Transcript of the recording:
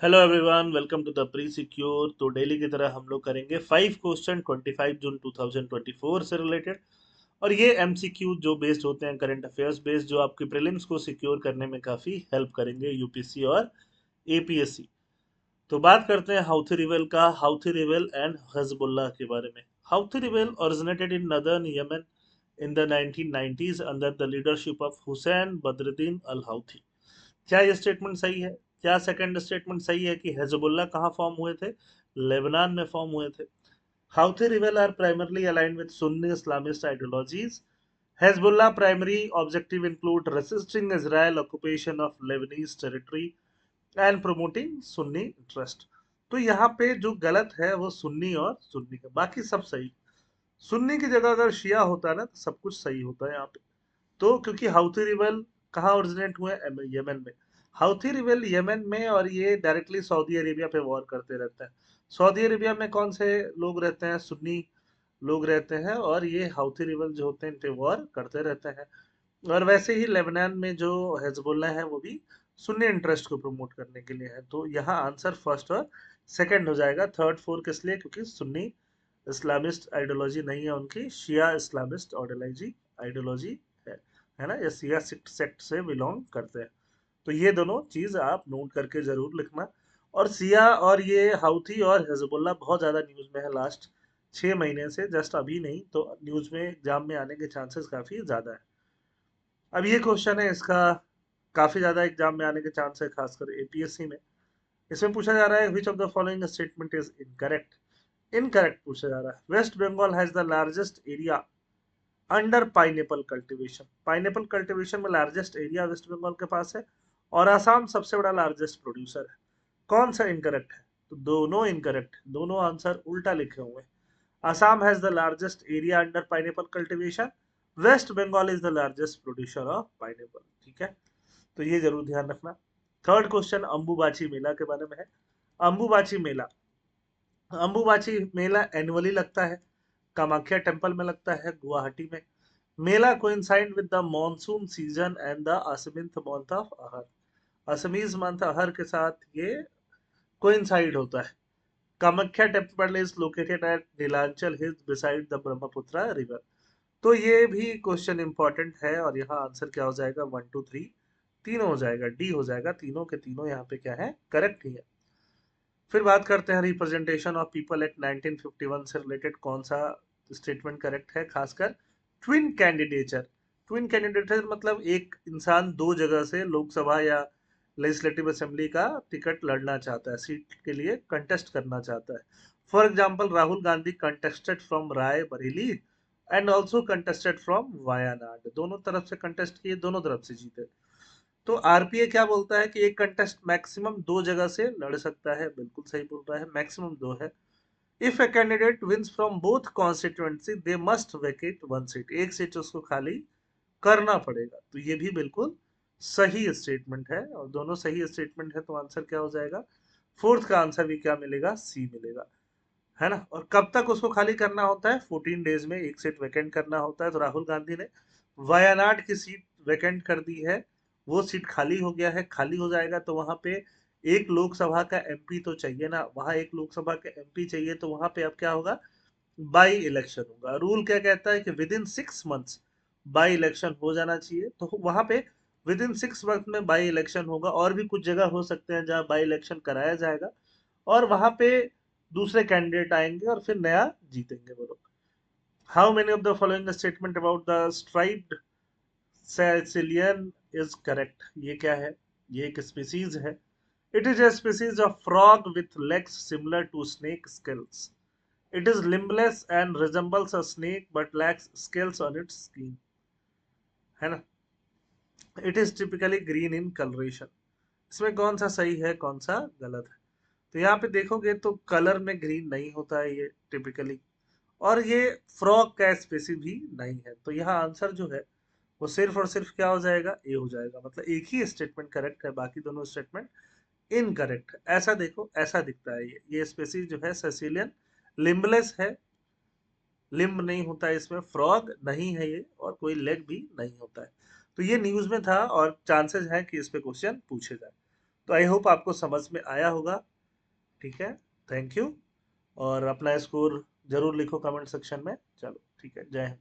Hello everyone, welcome to the pre secure. तो daily की तरह हम लोग करेंगे 5 क्वेश्चन 25 जून 2024 से रिलेटेड। और ये एमसीक्यू जो बेस्ड होते हैं करंट अफेयर्स बेस्ड, जो आपकी प्रीलिम्स को सिक्योर करने में काफ़ी हेल्प करेंगे यूपीएससी और एपीएससी। तो बात करते हैं हाउथी रिबेल का, हाउथी रिबेल एंड हजबुल्लाह के बारे में। Houthi rebel originated in northern Yemen in the 1990s under the leadership of Hussein Badreddin al Houthi. क्या ये स्टेटमेंट सही है? क्या सेकंड स्टेटमेंट सही है कि हिजबुल्लाह कहाँ फॉर्म हुए थे? लेबनान में फॉर्म हुए थे। Houthi rebel are primarily aligned with Sunni Islamist ideologies. Hezbollah primary objective include resisting Israel occupation of Lebanese territory and promoting Sunni interest। तो यहाँ पे जो गलत है वो सुन्नी और सुन्नी का, बाकी सब सही। सुन्नी की जगह अगर शिया होता है ना तो सब कुछ सही होता है यहाँ पे। तो क्योंकि हाउथी रिबेल कहाँ ओरिजिनेट हुए? यमन में। हाउथी रिबेल यमन में, और ये डायरेक्टली सऊदी अरेबिया पे वॉर करते रहता है। सऊदी अरेबिया में कौन से लोग रहते हैं? सुन्नी लोग रहते हैं, और ये हाउथी रिबेल जो होते हैं इन पे वॉर करते रहते हैं। और वैसे ही लेबनान में जो हेजबुल्ला है वो भी सुन्नी इंटरेस्ट को प्रमोट करने के लिए है। तो यहाँ आंसर फर्स्ट और सेकंड हो जाएगा। थर्ड फोर्थ किस लिए? क्योंकि सुन्नी इस्लामिस्ट आइडियोलॉजी नहीं है उनकी, शिया इस्लामिस्ट आइडियोलॉजी है ना, या शिया सेक्ट से बिलोंग करते हैं। तो ये दोनों चीज आप नोट करके जरूर लिखना। और सिया और ये हाउथी और हिजबुल्ला बहुत ज्यादा न्यूज में है लास्ट 6 महीने से, जस्ट अभी नहीं, तो न्यूज में एग्जाम में आने के चांसेस काफी ज्यादा है। अब ये क्वेश्चन है, इसका काफी ज्यादा एग्जाम में आने के चांस है, खासकर एपीएससी में। इसमें पूछा जा रहा है which of the following statement is incorrect. Incorrect पूछा जा रहा है। West Bengal has the largest area under pineapple cultivation. Pineapple cultivation में लार्जेस्ट एरिया वेस्ट बंगाल के पास है, और आसाम सबसे बड़ा लार्जेस्ट प्रोड्यूसर है। कौन सा इनकरेक्ट है? तो दोनों इनकरेक्ट, दोनों आंसर उल्टा लिखे हुए हैं। Assam has the largest area under pineapple cultivation. West Bengal is the largest producer of pineapple। ठीक है, तो ये जरूर ध्यान रखना। थर्ड क्वेश्चन अंबुबाची मेला के बारे में है। अंबुबाची मेला, अंबुबाची मेला एनुअली लगता है, कामाख्या टेम्पल में लगता है गुवाहाटी में। मेला coincide with the monsoon season and the Assamese month of Ahar. Assamese month Ahar के साथ ये कोइंसाइड होता है। Kamakhya temple is located at Nilanchal hills beside the Brahmaputra river. तो ये भी क्वेश्चन इंपॉर्टेंट है, और यहाँ आंसर क्या हो जाएगा? 1 2 3 तीनों हो जाएगा, डी हो जाएगा। तीनों के तीनों यहाँ पे क्या है? करेक्ट ही है। फिर बात करते हैं रिप्रेजेंटेशन ऑफ पीपल एक्ट 1951 से रिलेटेड कौन सा स्टेटमेंट करेक्ट है, खासकर ट्विन कैंडिडेचर। ट्विन कैंडिडेचर मतलब एक इंसान दो जगह से लोकसभा या लेजिस्लेटिव असेंबली का टिकट लड़ना चाहता है, सीट के लिए कंटेस्ट करना चाहता है। For example Rahul Gandhi contested from Rae Bareli and also contested from Wayanad. दोनों तरफ से कंटेस्ट किए, दोनों तरफ से जीते। तो आरपीए क्या बोलता है कि एक कंटेस्ट मैक्सिमम दो जगह से लड़ सकता है। बिल्कुल सही बोल रहा है, मैक्सिमम दो है। If a candidate wins from both constituency they must vacate one seat. एक सीट उसको खाली करना पड़ेगा। तो ये भी बिल्कुल सही स्टेटमेंट है, और दोनों सही स्टेटमेंट है। तो आंसर क्या हो जाएगा? फोर्थ का आंसर भी क्या मिलेगा? सी मिलेगा, है ना। और कब तक उसको खाली करना होता है? 14 डेज में एक सीट वैकेंट करना होता है। तो राहुल गांधी ने वायनाड की सीट वैकेंट कर दी है, वो सीट खाली हो गया है, खाली हो जाएगा। तो वहां पे एक लोकसभा का एमपी तो चाहिए ना, वहां एक लोकसभा का एमपी चाहिए। तो वहां पे अब क्या होगा? बाई इलेक्शन होगा। रूल क्या कहता है कि with in 6 months by election हो जाना चाहिए। तो वहां पे विद इन 6 मंथ में बाई इलेक्शन होगा। और भी कुछ जगह हो सकते हैं जहां बाई इलेक्शन कराया जाएगा, और वहां पे दूसरे कैंडिडेट आएंगे और फिर नया जीतेंगे वो लोग। How many of the following statement about the striped caecilian is correct. ये क्या है? ये एक स्पीसीज है। It is a species of frog with legs similar to snake scales. It is limbless and resembles a snake but lacks scales on its skin, है ना। It is typically green in colouration. इसमें कौन सा सही है, कौन सा गलत है? तो यहाँ पे देखोगे तो कलर में ग्रीन नहीं होता है ये टिपिकली, और ये फ्रॉग का स्पेसी भी नहीं है। तो यहाँ आंसर जो है वो सिर्फ और सिर्फ क्या हो जाएगा? ए हो जाएगा। मतलब एक ही स्टेटमेंट करेक्ट है, बाकी दोनों स्टेटमेंट इनकरेक्ट है। ऐसा देखो, ऐसा दिखता है ये स्पेसी जो है सेसिलियन लिम्बलेस है, लिम्ब नहीं होता है इसमें, फ्रॉग नहीं है ये, और कोई लेग भी नहीं होता है। तो ये न्यूज में था, और चांसेस है कि इस पे क्वेश्चन पूछे जाए। तो आई होप आपको समझ में आया होगा। ठीक है, थैंक यू। और अपना स्कोर जरूर लिखो कमेंट सेक्शन में। चलो ठीक है, जय हिंद।